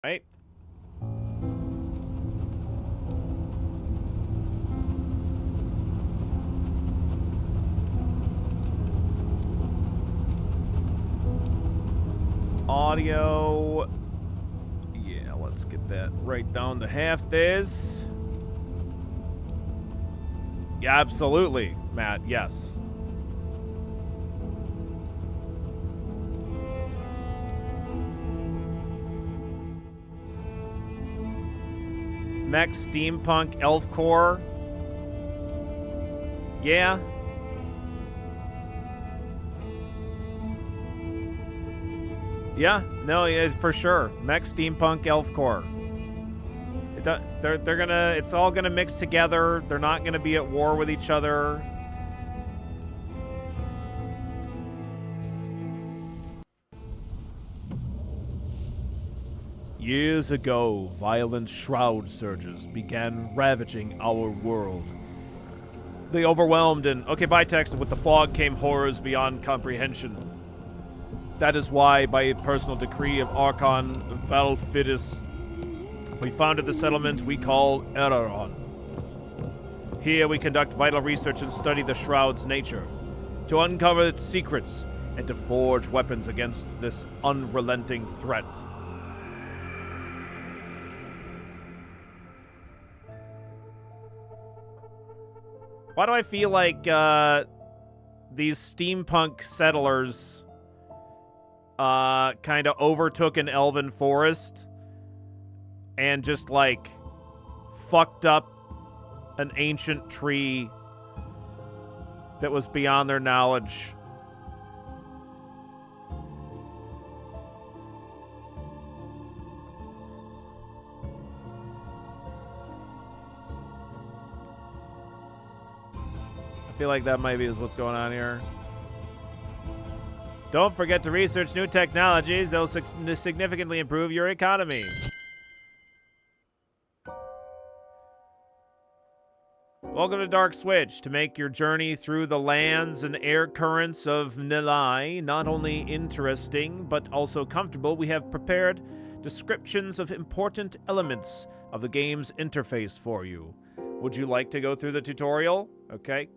Right? Audio. Yeah, let's get that right down to half this. Yeah, absolutely, Matt. Yes. Mech Steampunk Elf Core. Yeah. Yeah. No, yeah, for sure. Mech Steampunk Elf Core. They're gonna. It's all gonna mix together. They're not gonna be at war with each other. Years ago, violent shroud surges began ravaging our world. They overwhelmed and, okay, by text, with the fog came horrors beyond comprehension. That is why, by personal decree of Archon Valfidus, we founded the settlement we call Eraron. Here we conduct vital research and study the shroud's nature, to uncover its secrets and to forge weapons against this unrelenting threat. Why do I feel like these steampunk settlers kind of overtook an elven forest and just, like, fucked up an ancient tree that was beyond their knowledge? I feel like that maybe is what's going on here. Don't forget to research new technologies. They'll significantly improve your economy. Welcome to DarkSwitch. To make your journey through the lands and air currents of Nilai not only interesting, but also comfortable, we have prepared descriptions of important elements of the game's interface for you. Would you like to go through the tutorial? Okay.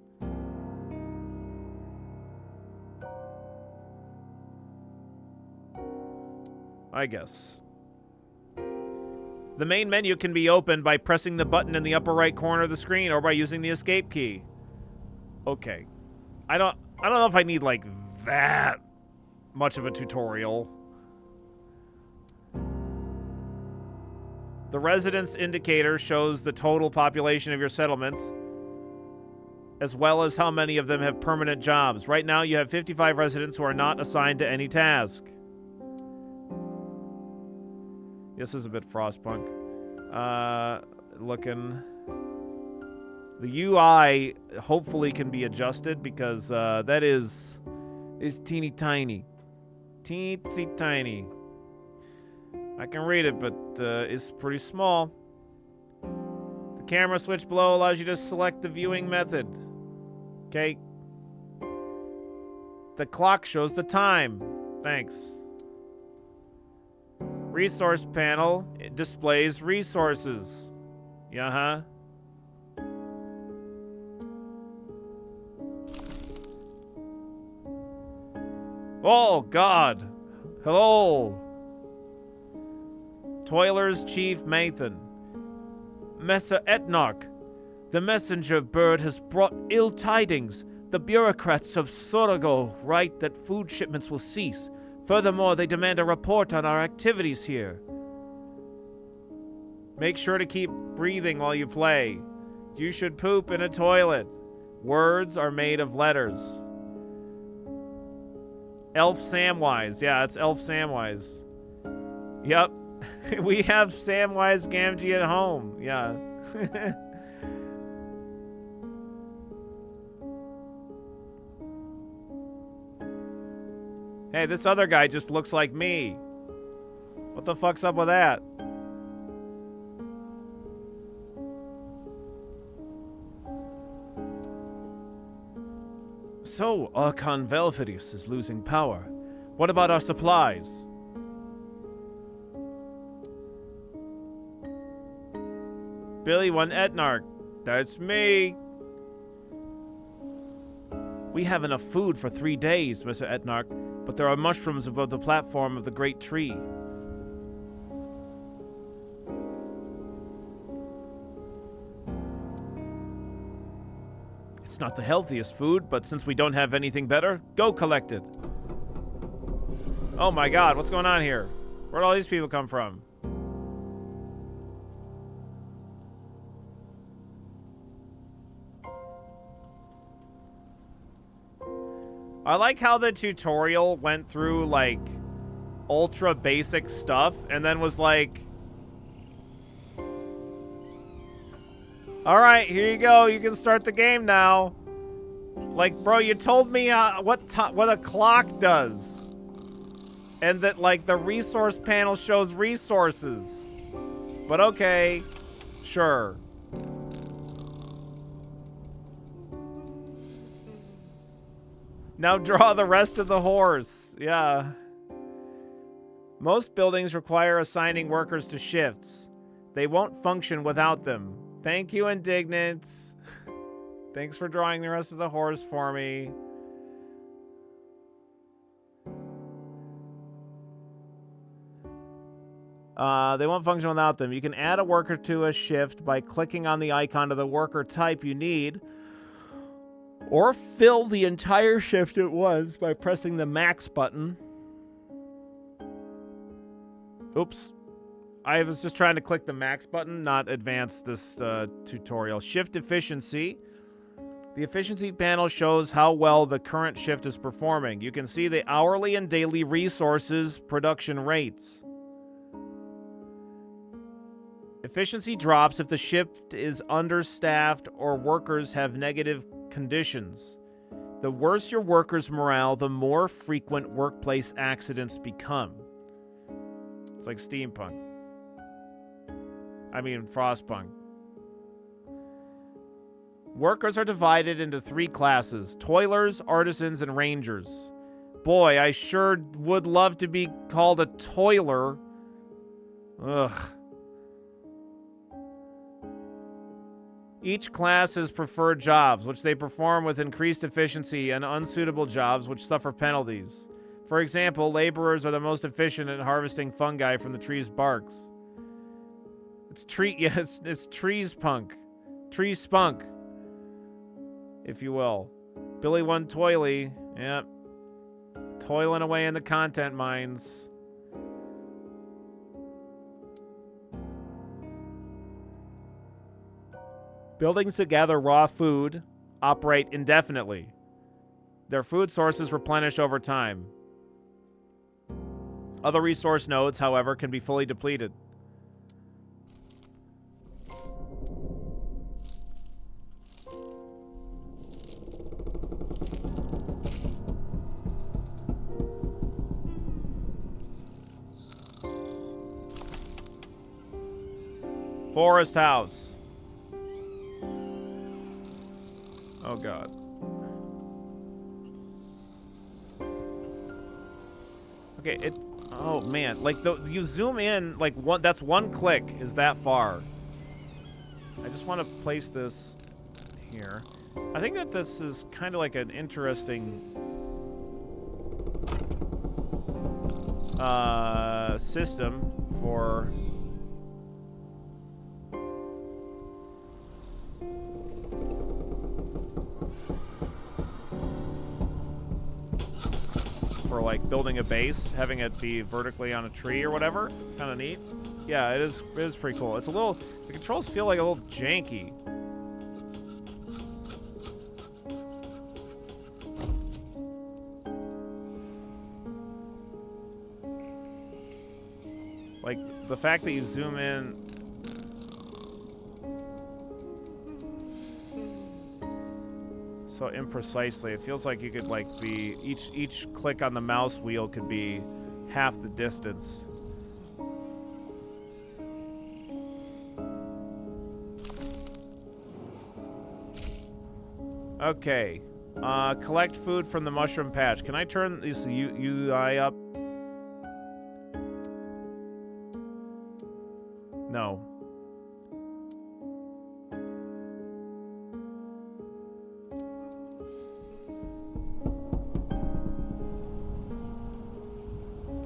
I guess. The main menu can be opened by pressing the button in the upper right corner of the screen or by using the escape key. Okay. I don't know if I need, like, that much of a tutorial. The residence indicator shows the total population of your settlement, as well as how many of them have permanent jobs. Right now, you have 55 residents who are not assigned to any task. This is a bit Frostpunk looking. The UI hopefully can be adjusted because that is teeny tiny. Teensy tiny. I can read it, but it's pretty small. The camera switch below allows you to select the viewing method. Okay. The clock shows the time. Thanks. Resource panel, it displays resources. Yeah, huh? Oh, God. Hello. Toiler's Chief Mathan. Messa Etnarch. The messenger bird has brought ill tidings. The bureaucrats of Sorogo write that food shipments will cease. Furthermore, they demand a report on our activities here. Make sure to keep breathing while you play. You should poop in a toilet. Words are made of letters. Elf Samwise. Yeah, it's Elf Samwise. Yep. We have Samwise Gamgee at home. Yeah. Hey, this other guy just looks like me. What the fuck's up with that? So, Archon Valfidus is losing power. What about our supplies? Billy One Etnarch. That's me. We have enough food for 3 days, Mr. Etnarch, but there are mushrooms above the platform of the great tree. It's not the healthiest food, but since we don't have anything better, go collect it. Oh my god, what's going on here? Where'd all these people come from? I like how the tutorial went through, like, ultra basic stuff, and then was like... Alright, here you go, you can start the game now. Like, bro, you told me what a clock does. And that, like, the resource panel shows resources. But okay, sure. Now draw the rest of the horse. Yeah. Most buildings require assigning workers to shifts. They won't function without them. Thank you, Indignant. Thanks for drawing the rest of the horse for me. They won't function without them. You can add a worker to a shift by clicking on the icon of the worker type you need, or fill the entire shift at once by pressing the max button. Oops. I was just trying to click the max button, not advance this tutorial. Shift efficiency. The efficiency panel shows how well the current shift is performing. You can see the hourly and daily resources production rates. Efficiency drops if the shift is understaffed or workers have negative conditions. The worse your workers' morale, the more frequent workplace accidents become. It's like steampunk. I mean, Frostpunk. Workers are divided into 3 classes: toilers, artisans, and rangers. Boy, I sure would love to be called a toiler. Ugh. Each class has preferred jobs, which they perform with increased efficiency, and unsuitable jobs, which suffer penalties. For example, laborers are the most efficient at harvesting fungi from the tree's barks. It's trees punk. Tree spunk, if you will. Billy One Toily. Yep. Toiling away in the content mines. Buildings that gather raw food operate indefinitely. Their food sources replenish over time. Other resource nodes, however, can be fully depleted. Forest house. Oh god. Okay, it... Oh man, like you zoom in, like that's one click is that far. I just want to place this here. I think that this is kind of like an interesting system for... like building a base, having it be vertically on a tree or whatever. Kind of neat. Yeah, it is pretty cool. It's a little... The controls feel like a little janky. Like, the fact that you zoom in... so imprecisely. It feels like you could, like, be... Each click on the mouse wheel could be half the distance. Okay. Collect food from the mushroom patch. Can I turn this UI up? No.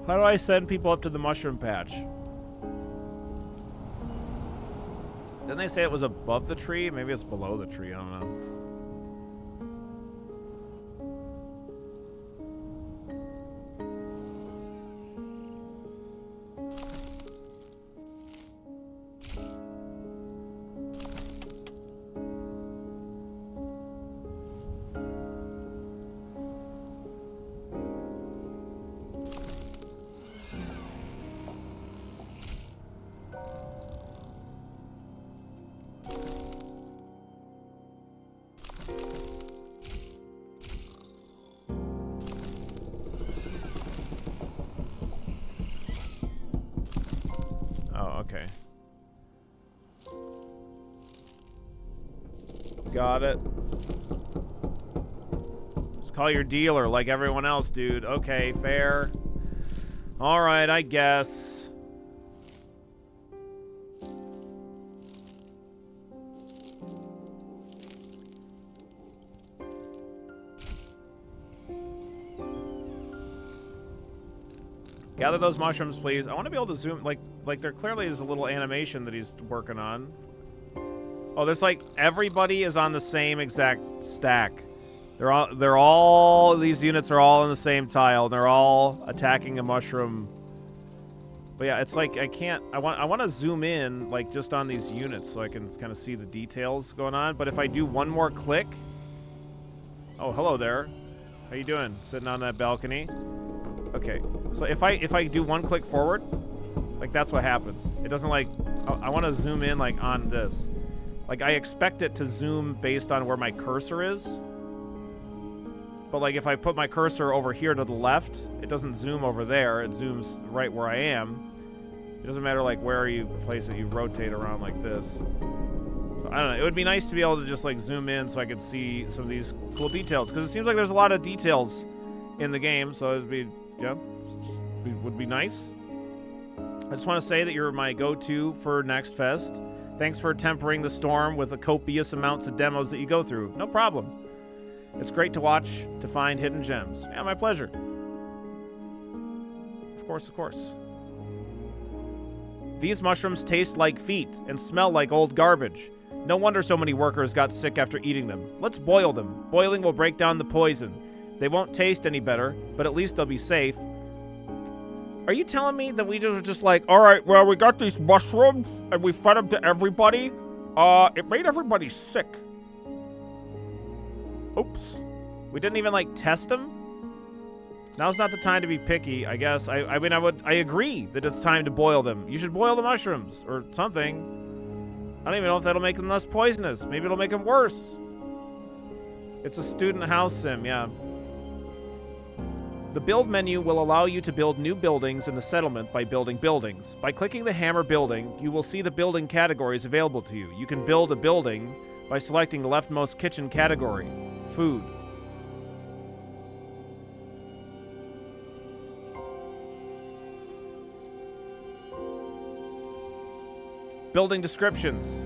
How do I send people up to the mushroom patch? Didn't they say it was above the tree? Maybe it's below the tree, I don't know. Okay. Got it. Just call your dealer like everyone else, dude. Okay, fair. Alright, I guess. Gather those mushrooms, please. I want to be able to zoom, like there clearly is a little animation that he's working on. Oh, there's like, everybody is on the same exact stack. They're all, these units are all in the same tile. They're all attacking a mushroom. But yeah, it's like, I want to zoom in, like, just on these units so I can kind of see the details going on. But if I do one more click... Oh, hello there. How you doing? Sitting on that balcony? Okay, so if I do one click forward, like, that's what happens. It doesn't, like, I want to zoom in, like, on this. Like, I expect it to zoom based on where my cursor is. But, like, if I put my cursor over here to the left, it doesn't zoom over there. It zooms right where I am. It doesn't matter, like, where you place it. You rotate around like this. So, I don't know. It would be nice to be able to just, like, zoom in so I could see some of these cool details. Because it seems like there's a lot of details in the game. So it would be, yeah, would be nice. I just want to say that you're my go-to for NextFest. Thanks for tempering the storm with the copious amounts of demos that you go through. No problem. It's great to watch, to find hidden gems. Yeah, my pleasure. Of course, of course. These mushrooms taste like feet and smell like old garbage. No wonder so many workers got sick after eating them. Let's boil them. Boiling will break down the poison. They won't taste any better, but at least they'll be safe. Are you telling me that we just like, all right, well, we got these mushrooms and we fed them to everybody? It made everybody sick. Oops. We didn't even, like, test them? Now's not the time to be picky, I guess. I agree that it's time to boil them. You should boil the mushrooms or something. I don't even know if that'll make them less poisonous. Maybe it'll make them worse. It's a student house sim, yeah. The build menu will allow you to build new buildings in the settlement by building buildings. By clicking the hammer building, you will see the building categories available to you. You can build a building by selecting the leftmost kitchen category, food. Building descriptions.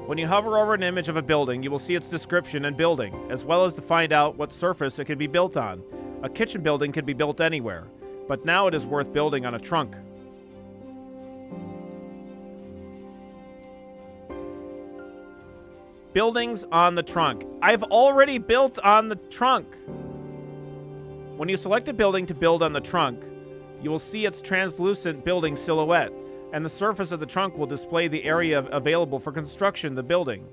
When you hover over an image of a building, you will see its description and building, as well as to find out what surface it can be built on. A kitchen building can be built anywhere, but now it is worth building on a trunk. Buildings on the trunk. I've already built on the trunk. When you select a building to build on the trunk, you will see its translucent building silhouette, and the surface of the trunk will display the area available for construction of the building.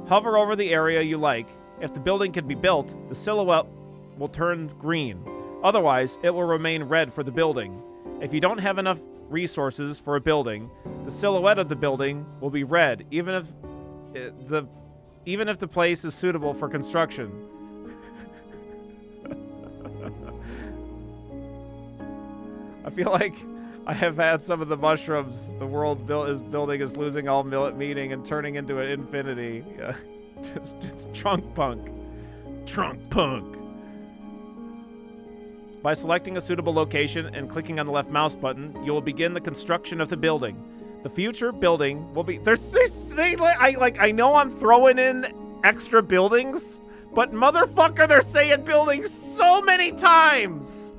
Hover over the area you like. If the building can be built, the silhouette will turn green. Otherwise, it will remain red for the building. If you don't have enough resources for a building, the silhouette of the building will be red, even if the place is suitable for construction. I feel like I have had some of the mushrooms. The world building is losing all meaning and turning into an infinity. Yeah. It's trunk punk. Trunk punk. By selecting a suitable location and clicking on the left mouse button, you will begin the construction of the building. The future building will be... I know I'm throwing in extra buildings, but motherfucker, they're saying buildings so many times!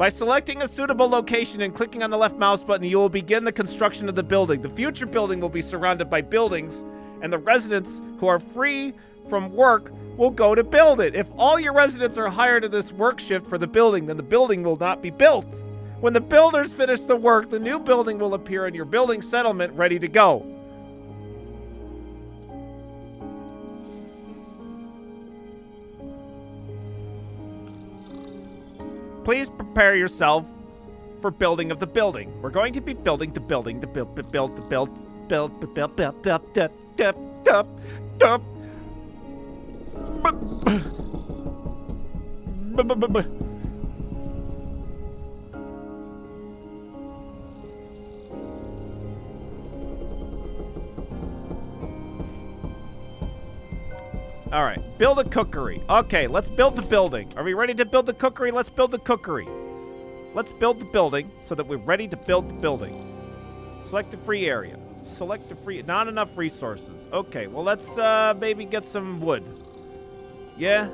By selecting a suitable location and clicking on the left mouse button, you will begin the construction of the building. The future building will be surrounded by buildings, and the residents who are free from work will go to build it. If all your residents are hired to this work shift for the building, then the building will not be built. When the builders finish the work, the new building will appear in your building settlement ready to go. Please prepare yourself for building of the building. We're going to be building the building, the build. All right, build a cookery. Okay, let's build the building. Are we ready to build the cookery? Let's build the cookery. Let's build the building so that we're ready to build the building. Select a free area. Select a free... Not enough resources. Okay, well, let's maybe get some wood. Yeah?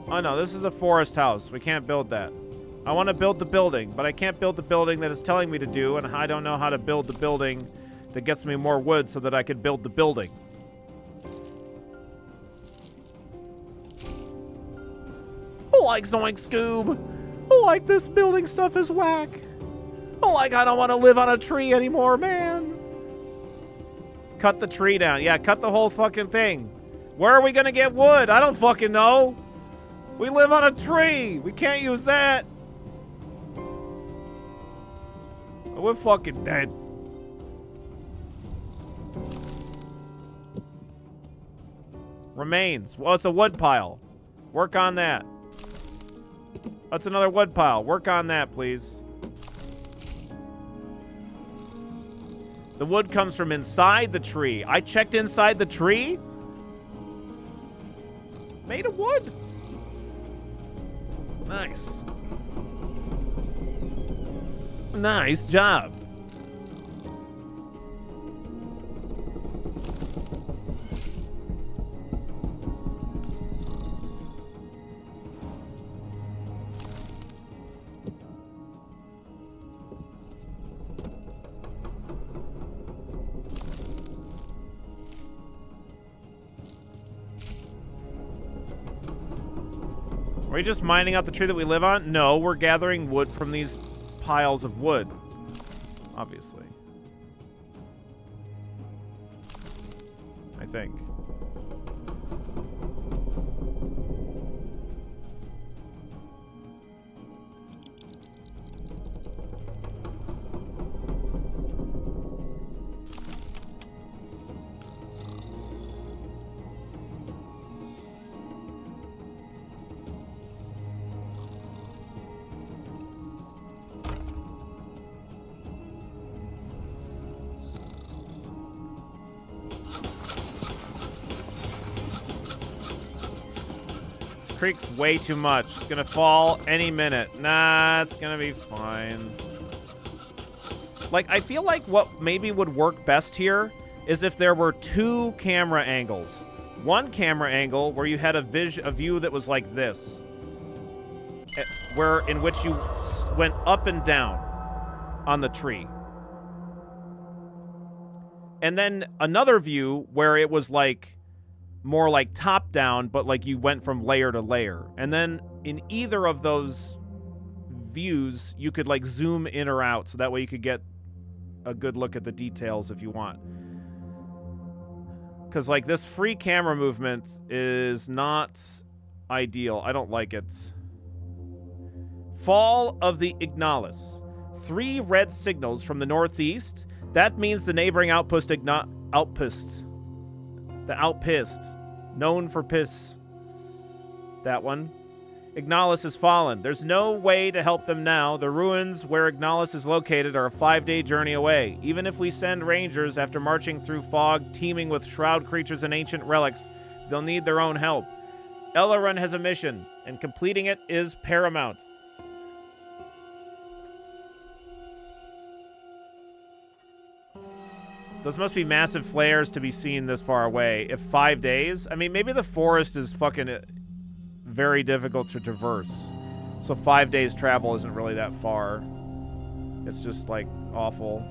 Oh, no, this is a forest house. We can't build that. I want to build the building, but I can't build the building that it's telling me to do, and I don't know how to build the building that gets me more wood so that I can build the building. Oh, like Zoink Scoob. Oh, like this building stuff is whack. Oh, like I don't want to live on a tree anymore, man. Cut the tree down. Yeah, cut the whole fucking thing. Where are we going to get wood? I don't fucking know. We live on a tree. We can't use that. We're fucking dead. Remains. Well, it's a wood pile. Work on that. That's another wood pile. Work on that, please. The wood comes from inside the tree. I checked inside the tree. Made of wood. Nice. Nice job. Are we just mining out the tree that we live on? No, we're gathering wood from these piles of wood. Obviously. I think. Creek's way too much. It's gonna fall any minute. Nah, it's gonna be fine. Like, I feel like what maybe would work best here is if there were two camera angles. One camera angle where you had a view that was like this, in which you went up and down on the tree. And then another view where it was like more like top down, but like you went from layer to layer. And then in either of those views, you could like zoom in or out, so that way you could get a good look at the details if you want. Because like this free camera movement is not ideal. I don't like it. Fall of the Ignalis. 3 red signals from the northeast. That means the neighboring outpost The outpissed. Known for piss. That one. Ignalis has fallen. There's no way to help them now. The ruins where Ignalis is located are a 5-day journey away. Even if we send rangers after marching through fog teeming with shroud creatures and ancient relics, they'll need their own help. Elrond has a mission, and completing it is paramount. Those must be massive flares to be seen this far away. If 5 days? I mean, maybe the forest is fucking very difficult to traverse. So 5 days travel isn't really that far. It's just, like, awful.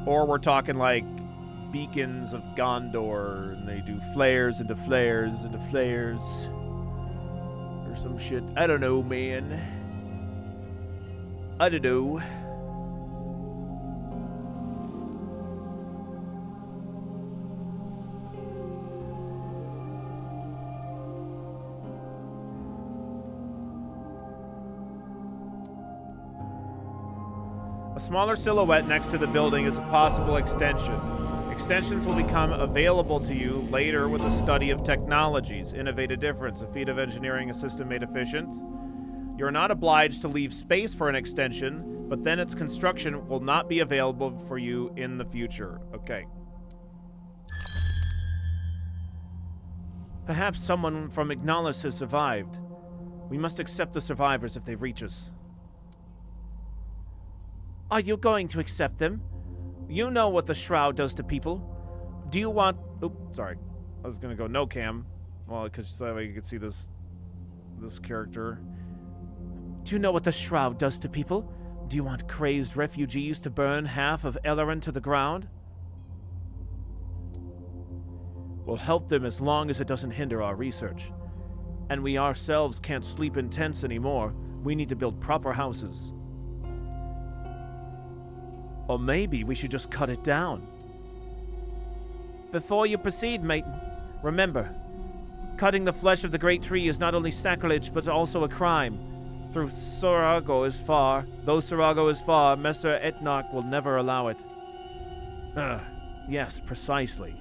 Or we're talking, like, beacons of Gondor, and they do flares into flares into flares. Or some shit. I don't know, man. I don't know. A smaller silhouette next to the building is a possible extension. Extensions will become available to you later with the study of technologies. Innovate a difference, a feat of engineering, a system made efficient. You're not obliged to leave space for an extension, but then its construction will not be available for you in the future. Okay. Perhaps someone from Ignalis has survived. We must accept the survivors if they reach us. Are you going to accept them? You know what the Shroud does to people. Do you want... Oops, sorry. I was going to go no cam. Well, because that way you could see this character. Do you know what the Shroud does to people? Do you want crazed refugees to burn half of Ellerin to the ground? We'll help them as long as it doesn't hinder our research. And we ourselves can't sleep in tents anymore. We need to build proper houses. Or maybe we should just cut it down. Before you proceed, mate, remember, cutting the flesh of the great tree is not only sacrilege, but also a crime. Though Sarago is far, Messer Etnarch will never allow it. Yes, precisely.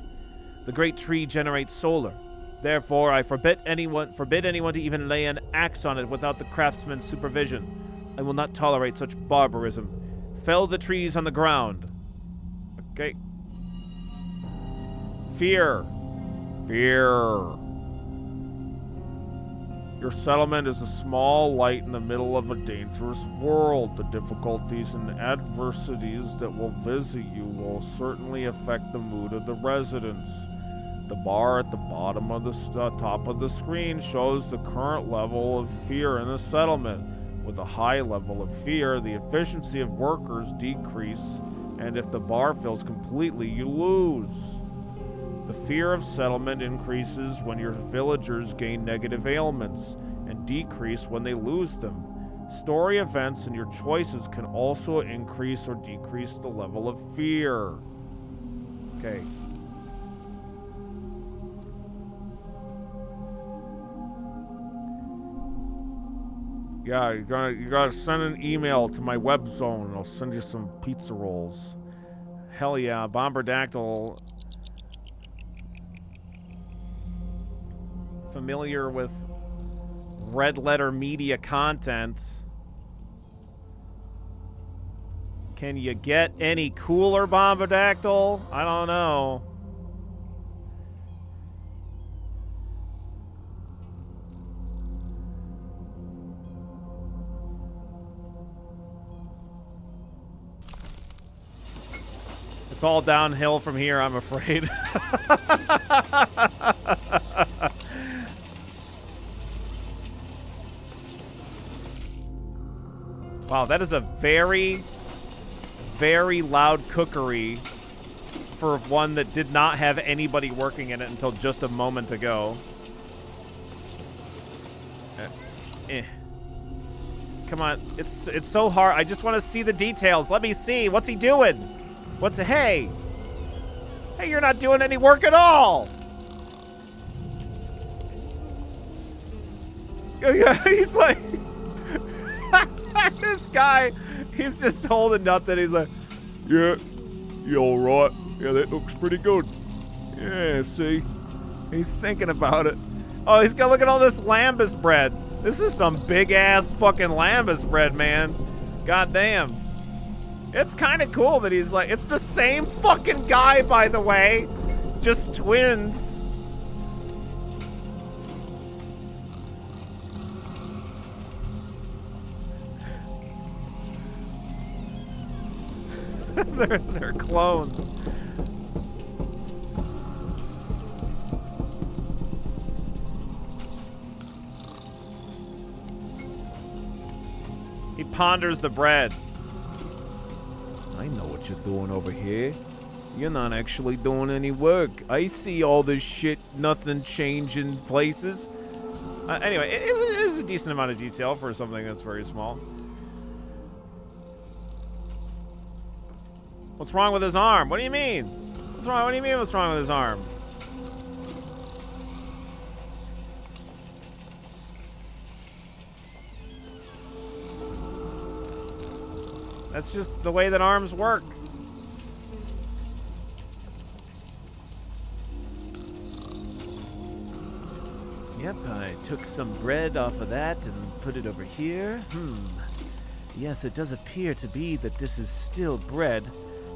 The great tree generates solar. Therefore, I forbid anyone to even lay an axe on it without the craftsman's supervision. I will not tolerate such barbarism. Fell the trees on the ground. Okay. Fear. Your settlement is a small light in the middle of a dangerous world. The difficulties and adversities that will visit you will certainly affect the mood of the residents. The bar at the bottom of the top of the screen shows the current level of fear in the settlement. With a high level of fear, the efficiency of workers decrease, and if the bar fills completely, you lose. The fear of settlement increases when your villagers gain negative ailments, and decrease when they lose them. Story events and your choices can also increase or decrease the level of fear. Okay. Yeah, you gotta send an email to my web zone and I'll send you some pizza rolls. Hell yeah, Bomberdactyl. Familiar with red letter media content. Can you get any cooler, Bomberdactyl? I don't know. It's all downhill from here, I'm afraid. Wow, that is a very, very loud cookery for one that did not have anybody working in it until just a moment ago. Come on, it's so hard. I just want to see the details. Let me see. What's he doing? Hey, you're not doing any work at all. Yeah, he's like, this guy, he's just holding nothing. He's like, yeah, you all right? Yeah, that looks pretty good. Yeah, see, he's thinking about it. Oh, he's got, look at all this lambus bread. This is some big ass fucking lambus bread, man. God damn. It's kind of cool that he's like, it's the same fucking guy, by the way, just twins. they're clones. He ponders the bread. I know what you're doing over here. You're not actually doing any work. I see all this shit, nothing changing places. Anyway, it is a decent amount of detail for something that's very small. What's wrong with his arm? What do you mean? What's wrong? What do you mean what's wrong with his arm? That's just the way that arms work. Yep, I took some bread off of that and put it over here. Yes, it does appear to be that this is still bread.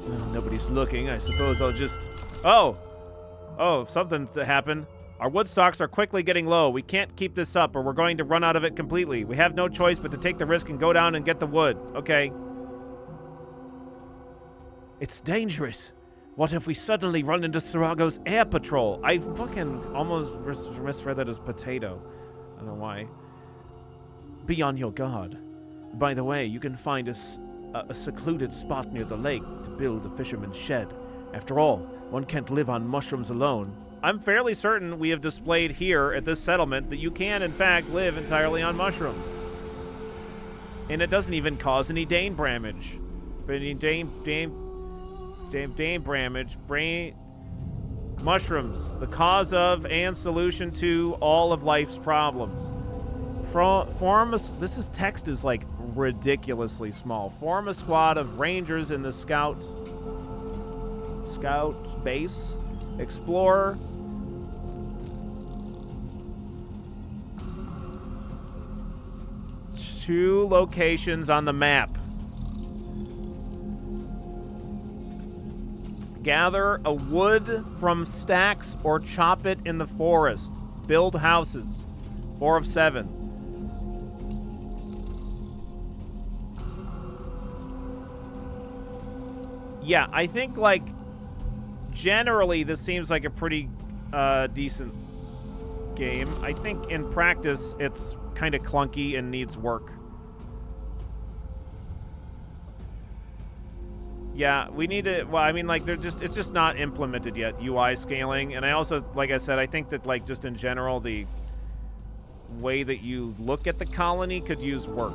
Well, nobody's looking. I suppose I'll just... Oh, something's happened. Our wood stocks are quickly getting low. We can't keep this up or we're going to run out of it completely. We have no choice but to take the risk and go down and get the wood. Okay. It's dangerous. What if we suddenly run into Sarago's air patrol? I fucking almost misread that as potato. I don't know why. Be on your guard. By the way, you can find a secluded spot near the lake to build a fisherman's shed. After all, one can't live on mushrooms alone. I'm fairly certain we have displayed here at this settlement that you can, in fact, live entirely on mushrooms. And it doesn't even cause any Dane damage. Mushrooms, the cause of and solution to all of life's problems. This is text is like ridiculously small. Form a squad of rangers in the scout base. Explore. Two locations on the map. Gather a wood from stacks or chop it in the forest. Build houses. 4 of 7. Yeah, I think, like, generally this seems like a pretty decent game. I think in practice it's kind of clunky and needs work. Yeah, we need to, well, I mean, like, it's just not implemented yet, UI scaling. And I also, like I said, I think that, like, just in general, the way that you look at the colony could use work.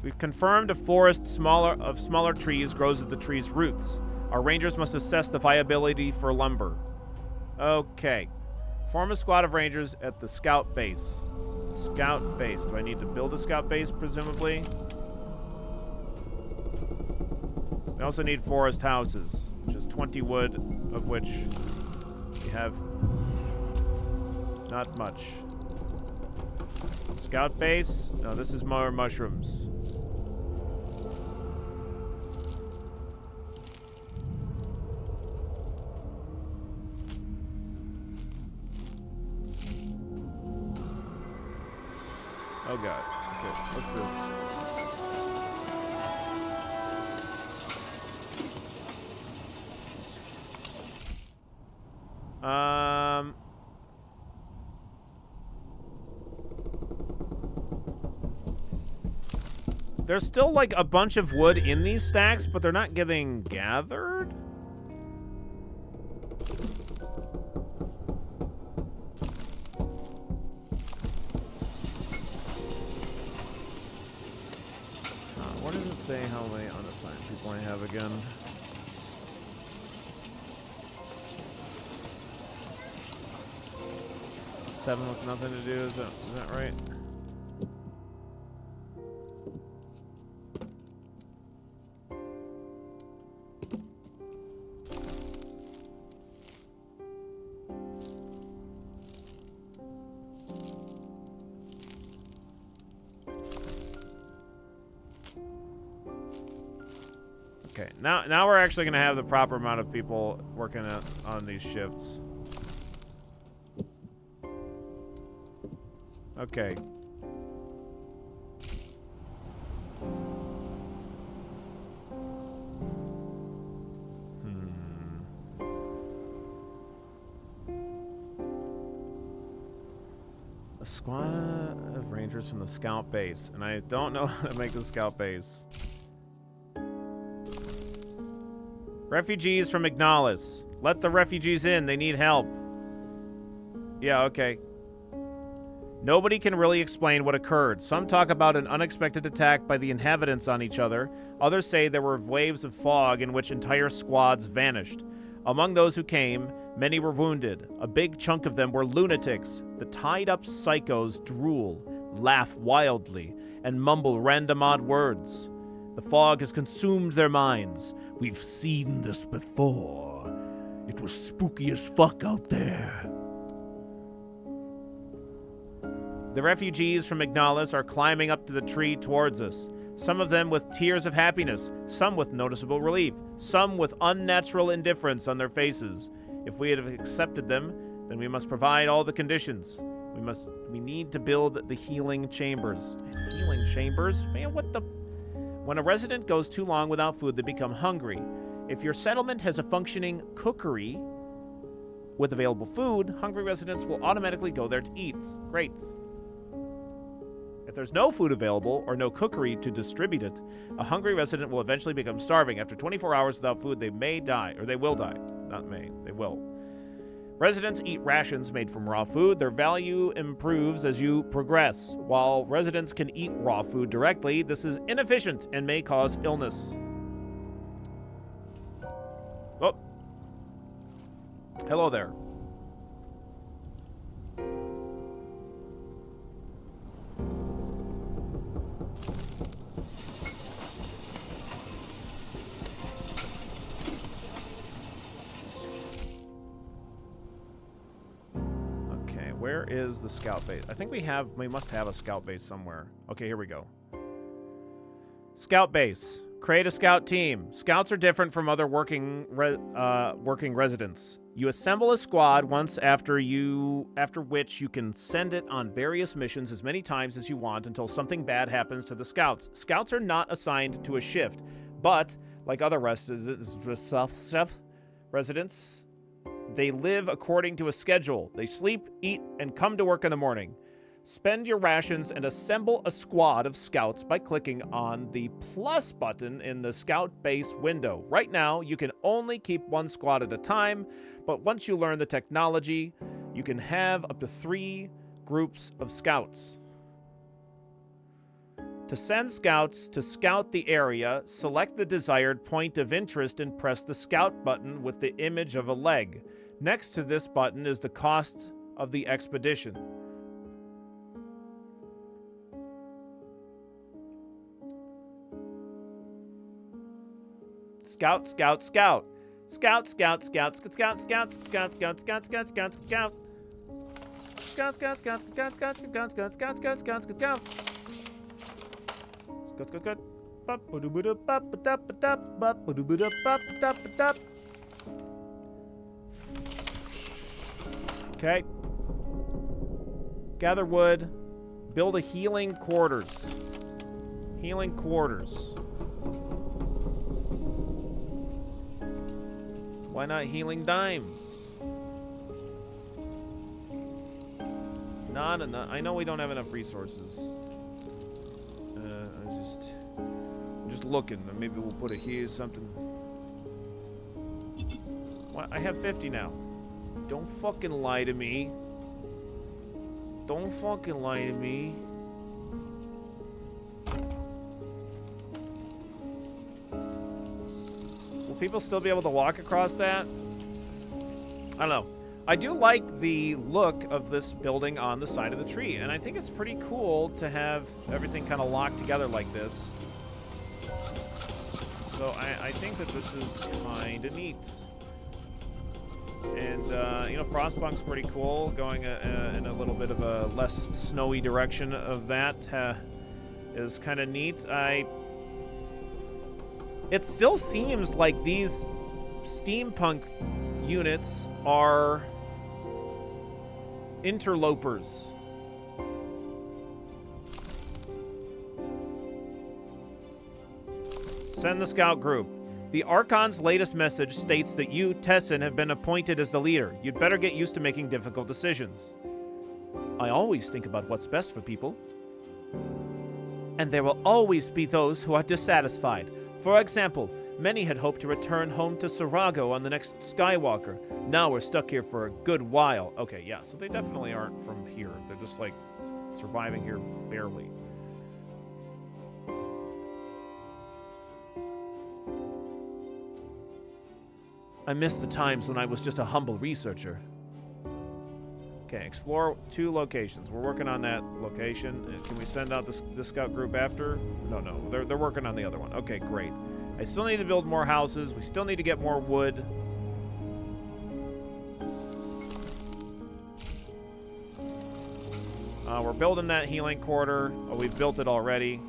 We've confirmed a forest of smaller trees grows at the tree's roots. Our rangers must assess the viability for lumber. Okay. Form a squad of rangers at the scout base. Scout base. Do I need to build a scout base, presumably? We also need forest houses, which is 20 wood, of which we have not much. Scout base? No, this is more mushrooms. Oh god. Okay, what's this? There's still like a bunch of wood in these stacks, but they're not getting gathered. What does it say how many unassigned people I have again? Seven with nothing to do, is that right? Okay, now we're actually going to have the proper amount of people working on these shifts. Okay. Squad of rangers from the scout base. And I don't know how to make the scout base. Refugees from Ignalis. Let the refugees in. They need help. Yeah, okay. Nobody can really explain what occurred. Some talk about an unexpected attack by the inhabitants on each other. Others say there were waves of fog in which entire squads vanished. Among those who came, many were wounded. A big chunk of them were lunatics. The tied-up psychos drool, laugh wildly, and mumble random odd words. The fog has consumed their minds. We've seen this before. It was spooky as fuck out there. The refugees from Ignalis are climbing up to the tree towards us. Some of them with tears of happiness, some with noticeable relief, some with unnatural indifference on their faces. If we have accepted them, then we must provide all the conditions. We need to build the healing chambers. Healing chambers? Man, what the... When a resident goes too long without food, they become hungry. If your settlement has a functioning cookery with available food, hungry residents will automatically go there to eat. Great. If there's no food available or no cookery to distribute it, a hungry resident will eventually become starving. After 24 hours without food, they may die, or they will die. Not may, they will. Residents eat rations made from raw food. Their value improves as you progress. While residents can eat raw food directly, this is inefficient and may cause illness. Oh. Hello there. Where is the scout base? I think we must have a scout base somewhere. Okay, here we go. Scout base. Create a scout team. Scouts are different from other working residents. You assemble a squad once after which you can send it on various missions as many times as you want until something bad happens to the scouts. Scouts are not assigned to a shift, but like other residents, they live according to a schedule. They sleep, eat, and come to work in the morning. Spend your rations and assemble a squad of scouts by clicking on the plus button in the scout base window. Right now, you can only keep one squad at a time, but once you learn the technology, you can have up to 3 groups of scouts. To send scouts to scout the area, select the desired point of interest and press the scout button with the image of a leg. Next to this button is the cost of the expedition. Scout, scout, scout. Scout, scout, scout, scout, scout, scout, scout, scout, scout, scout, scout, scout. Scout, scout, scout, scout, scout, scout, scout, scout, scout, scout, scout. Scout, scout, scout. Okay. Gather wood. Build a healing quarters. Healing quarters. Why not healing dimes? Not enough. I know we don't have enough resources. I'm just looking. Maybe we'll put it here, something. What? I have 50 now. Don't fucking lie to me. Don't fucking lie to me. Will people still be able to walk across that? I don't know. I do like the look of this building on the side of the tree, and I think it's pretty cool to have everything kind of locked together like this. So I think that this is kind of neat. And, you know, Frostpunk's pretty cool, going in a little bit of a less snowy direction of that is kind of neat. It still seems like these steampunk units are interlopers. Send the scout group. The Archon's latest message states that you, Tessin, have been appointed as the leader. You'd better get used to making difficult decisions. I always think about what's best for people. And there will always be those who are dissatisfied. For example, many had hoped to return home to Sarago on the next Skywalker. Now we're stuck here for a good while. Okay, yeah, so they definitely aren't from here. They're just, like, surviving here barely. I miss the times when I was just a humble researcher. Okay, explore 2 locations. We're working on that location. Can we send out the scout group after? No. They're working on the other one. Okay, great. I still need to build more houses. We still need to get more wood. We're building that healing quarter. Oh, we've built it already.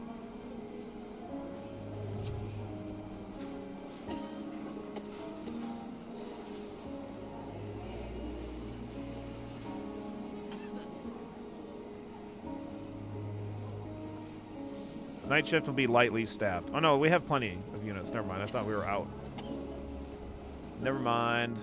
Night shift will be lightly staffed. Oh no, we have plenty of units. Never mind. I thought we were out. Never mind.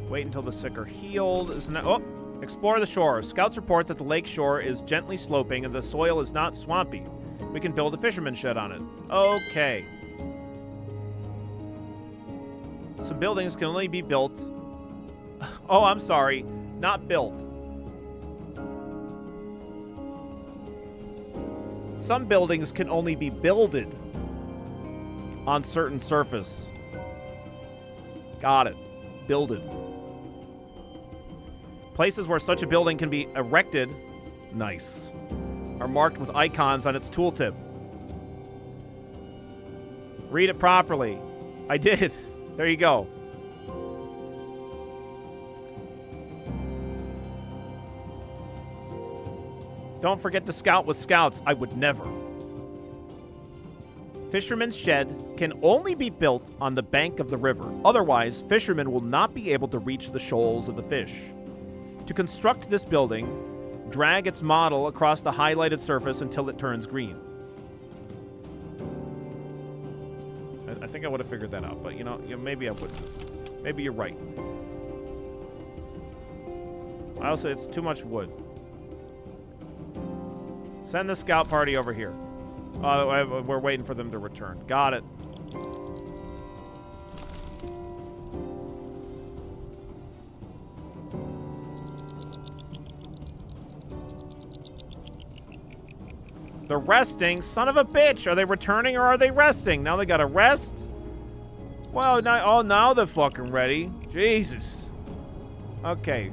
Wait until the sick are healed. Isn't that... Oh! Explore the shore. Scouts report that the lake shore is gently sloping and the soil is not swampy. We can build a fisherman's shed on it. Okay. Some buildings can only be built... Oh, I'm sorry. Not built. Some buildings can only be builded on certain surface. Got it. Builded. Places where such a building can be erected, nice, are marked with icons on its tooltip. Read it properly. I did. There you go. Don't forget to scout with scouts. I would never. Fisherman's shed can only be built on the bank of the river. Otherwise, fishermen will not be able to reach the shoals of the fish. To construct this building, drag its model across the highlighted surface until it turns green. I think I would have figured that out, but you know, maybe I wouldn't. Maybe you're right. I also, it's too much wood. Send the scout party over here. We're waiting for them to return. Got it. They're resting. Son of a bitch. Are they returning or are they resting? Now they gotta rest? Well, now they're fucking ready. Jesus. Okay.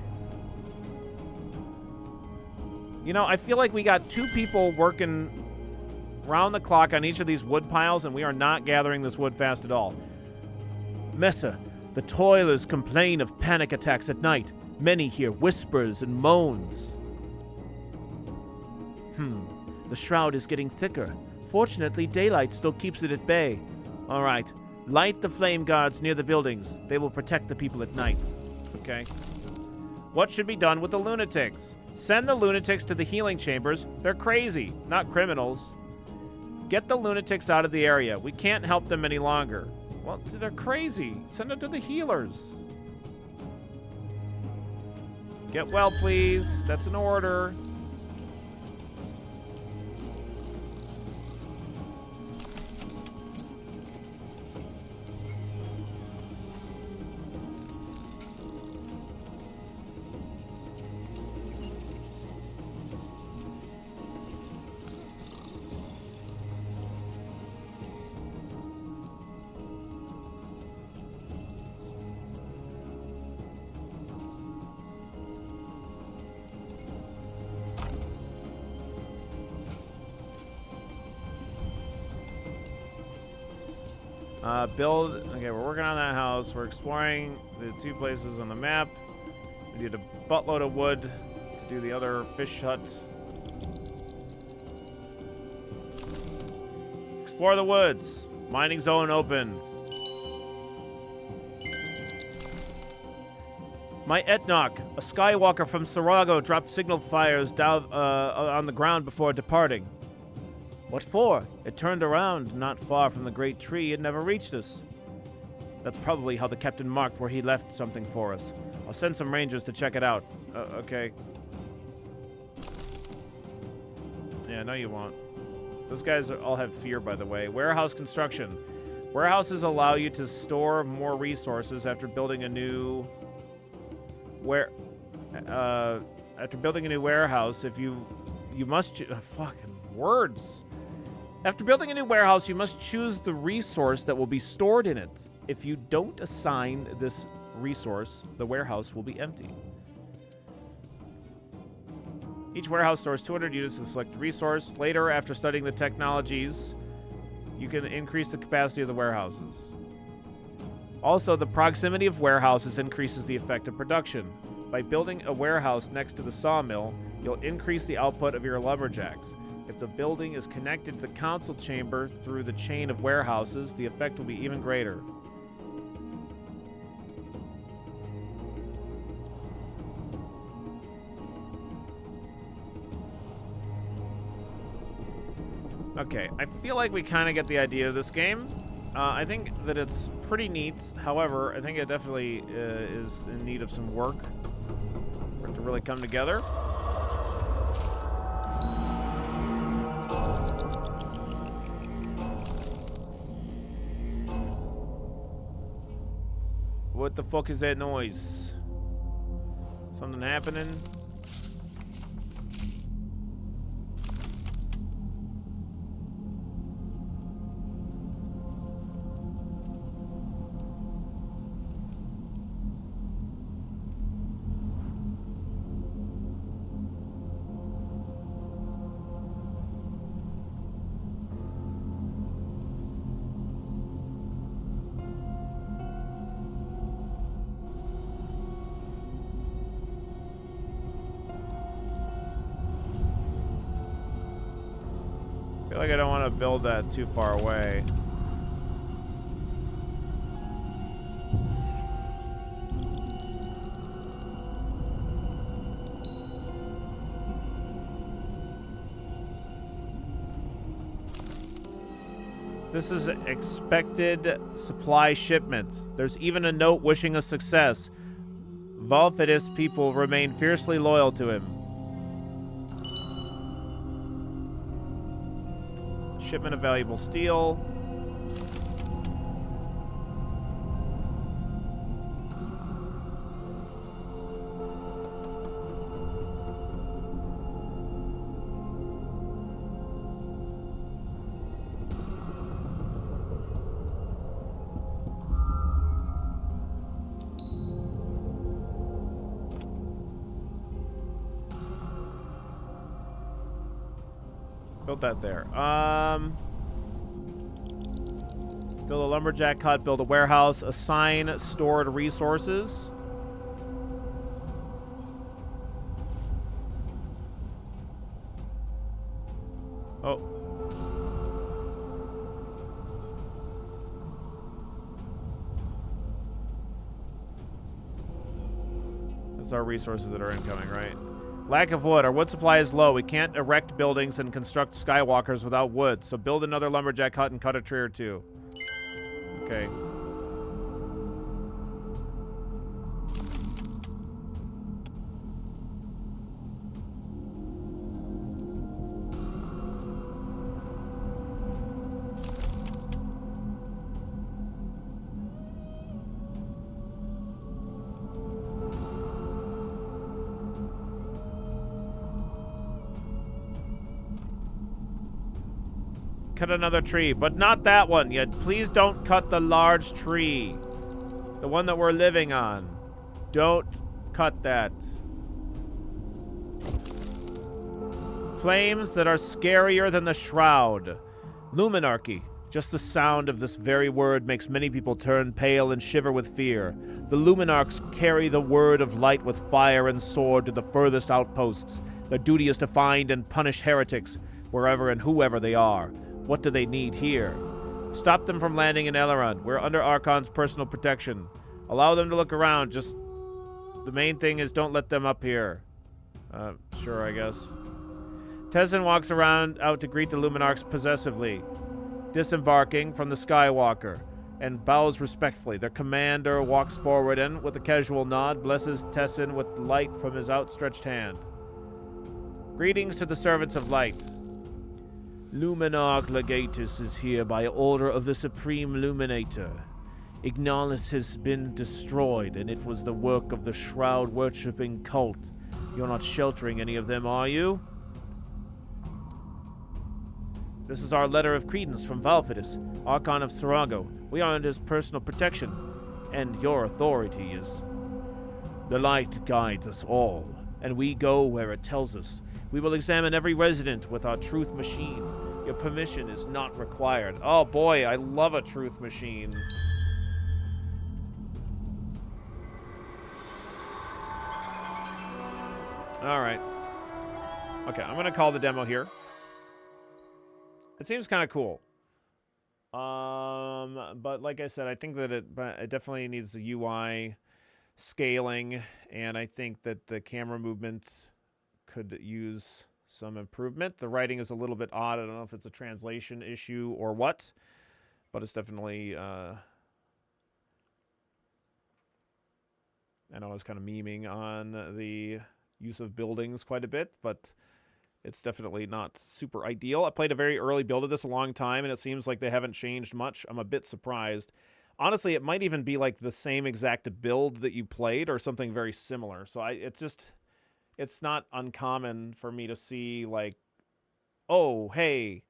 You know, I feel like we got 2 people working round the clock on each of these wood piles, and we are not gathering this wood fast at all. Messa, the toilers complain of panic attacks at night. Many hear whispers and moans. The shroud is getting thicker. Fortunately, daylight still keeps it at bay. All right, light the flame guards near the buildings. They will protect the people at night. Okay. What should be done with the lunatics? Send the lunatics to the healing chambers. They're crazy, not criminals. Get the lunatics out of the area. We can't help them any longer. Well, they're crazy. Send them to the healers. Get well, please. That's an order. Okay, we're working on that house. We're exploring the 2 places on the map. We need a buttload of wood to do the other fish hut. Explore the woods. Mining zone opened. My Etnok, a Skywalker from Sarago, dropped signal fires down on the ground before departing. What for? It turned around not far from the great tree. It never reached us. That's probably how the captain marked where he left something for us. I'll send some rangers to check it out. Okay. Yeah, no you won't. Those guys all have fear, by the way. Warehouse construction. Warehouses allow you to store more resources after building a new... after building a new warehouse, if you must fucking words. After building a new warehouse, you must choose the resource that will be stored in it. If you don't assign this resource, the warehouse will be empty. Each warehouse stores 200 units to select resource. Later, after studying the technologies, you can increase the capacity of the warehouses. Also, the proximity of warehouses increases the effect of production. By building a warehouse next to the sawmill, you'll increase the output of your lumberjacks. If the building is connected to the council chamber through the chain of warehouses, the effect will be even greater. Okay, I feel like we kind of get the idea of this game. I think that it's pretty neat. However, I think it definitely is in need of some work for it to really come together. What the fuck is that noise? Something happening? I feel like I don't want to build that too far away. This is expected supply shipment. There's even a note wishing us success. Valfidis people remain fiercely loyal to him. Shipment of valuable steel. Build that there. Build a lumberjack hut, build a warehouse, assign stored resources. Oh. That's our resources that are incoming, right? Lack of wood. Our wood supply is low. We can't erect buildings and construct skywalkers without wood, so build another lumberjack hut and cut a tree or two. Okay. Cut another tree, but not that one yet. Please don't cut the large tree. The one that we're living on. Don't cut that. Flames that are scarier than the shroud. Luminarchy. Just the sound of this very word makes many people turn pale and shiver with fear. The Luminarchs carry the word of light with fire and sword to the furthest outposts. Their duty is to find and punish heretics, wherever and whoever they are. What do they need here? Stop them from landing in Elrond. We're under Archon's personal protection. Allow them to look around. Just the main thing is don't let them up here. Sure, I guess. Tessin walks around out to greet the Luminarchs possessively, disembarking from the Skywalker, and bows respectfully. Their commander walks forward and, with a casual nod, blesses Tessin with light from his outstretched hand. Greetings to the servants of light. Luminarch Legatus is here by order of the Supreme Luminator. Ignalis has been destroyed, and it was the work of the Shroud-worshipping cult. You're not sheltering any of them, are you? This is our letter of credence from Valfidus, Archon of Sarago. We are under his personal protection, and your authority is... The light guides us all, and we go where it tells us. We will examine every resident with our truth machine. Your permission is not required. Oh boy, I love a truth machine. Alright. Okay, I'm gonna call the demo here. It seems kind of cool. But like I said, I think that it definitely needs the UI scaling, and I think that the camera movement could use some improvement. The writing is a little bit odd. I don't know if it's a translation issue or what, but it's definitely... I know I was kind of memeing on the use of buildings quite a bit, but it's definitely not super ideal. I played a very early build of this a long time, and it seems like they haven't changed much. I'm a bit surprised. Honestly, it might even be like the same exact build that you played or something very similar. So it's not uncommon for me to see like, oh, hey,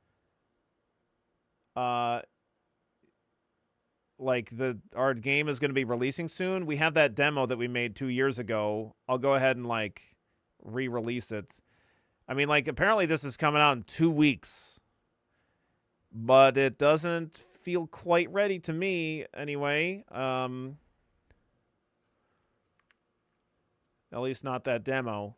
like our game is going to be releasing soon. We have that demo that we made 2 years ago. I'll go ahead and like re-release it. I mean, like, apparently this is coming out in 2 weeks, but it doesn't feel quite ready to me anyway. At least not that demo.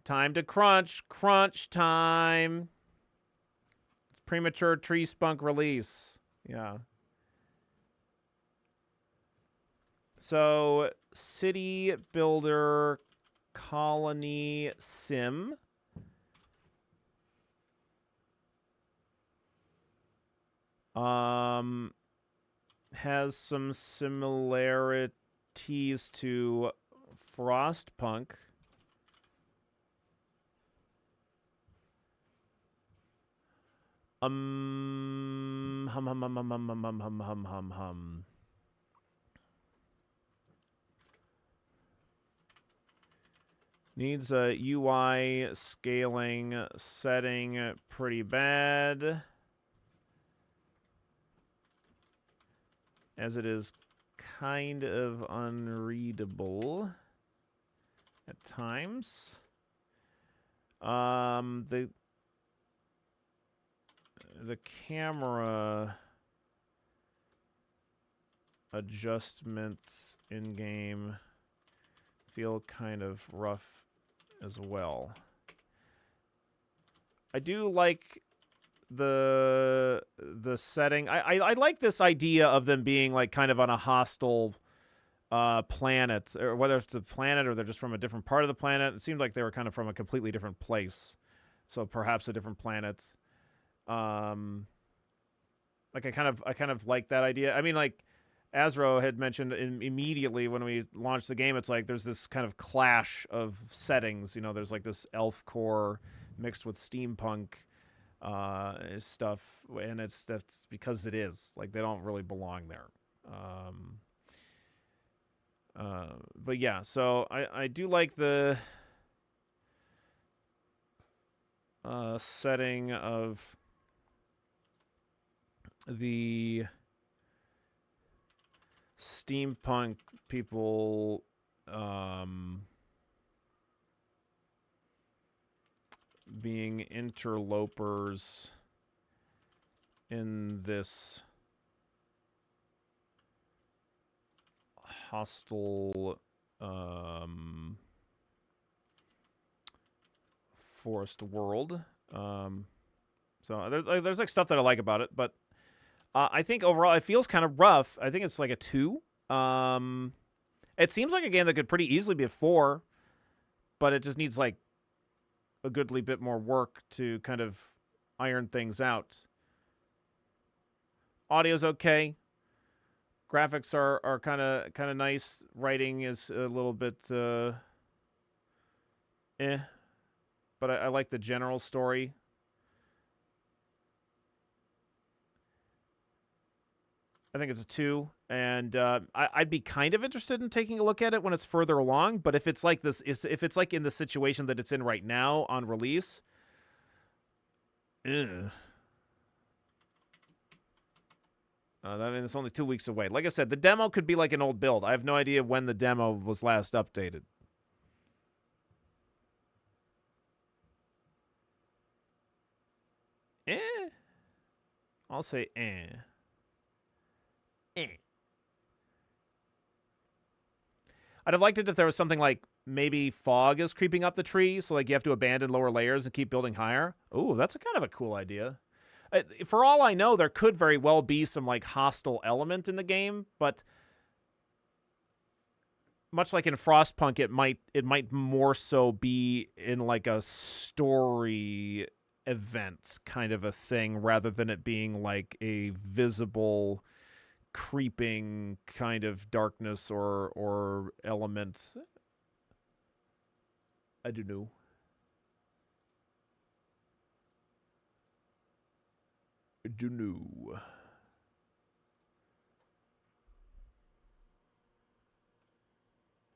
Time to crunch. Crunch time. It's premature tree spunk release. Yeah. So, City Builder Colony Sim. Has some similarities to Frostpunk. Needs a UI scaling setting pretty bad, as it is kind of unreadable at times. The camera adjustments in game feel kind of rough as well. I do like the setting. I like this idea of them being like kind of on a hostile planet, or whether it's a planet or they're just from a different part of the planet. It seemed like they were kind of from a completely different place, so perhaps a different planet. Like I kind of like that idea. I mean, like Azro had mentioned immediately when we launched the game, it's like there's this kind of clash of settings. You know, there's like this elf core mixed with steampunk stuff, and that's because it is. Like, they don't really belong there. But yeah, so I do like the setting of the steampunk people being interlopers in this hostile Forest World. So there's like stuff that I like about it, but I think overall it feels kind of rough. I think it's like a 2. It seems like a game that could pretty easily be a 4, but it just needs like a goodly bit more work to kind of iron things out. Audio's okay. Graphics are kind of nice. Writing is a little bit but I like the general story. I think it's a 2, and I'd be kind of interested in taking a look at it when it's further along. But if it's like this, if it's like in the situation that it's in right now on release, I mean, it's only 2 weeks away. Like I said, the demo could be like an old build. I have no idea when the demo was last updated. I'll say I'd have liked it if there was something like maybe fog is creeping up the tree, so like you have to abandon lower layers and keep building higher. Ooh, that's a kind of a cool idea. For all I know, there could very well be some like hostile element in the game, but much like in Frostpunk, it might more so be in like a story event kind of a thing rather than it being like a visible creeping kind of darkness or element. I don't know. I don't know.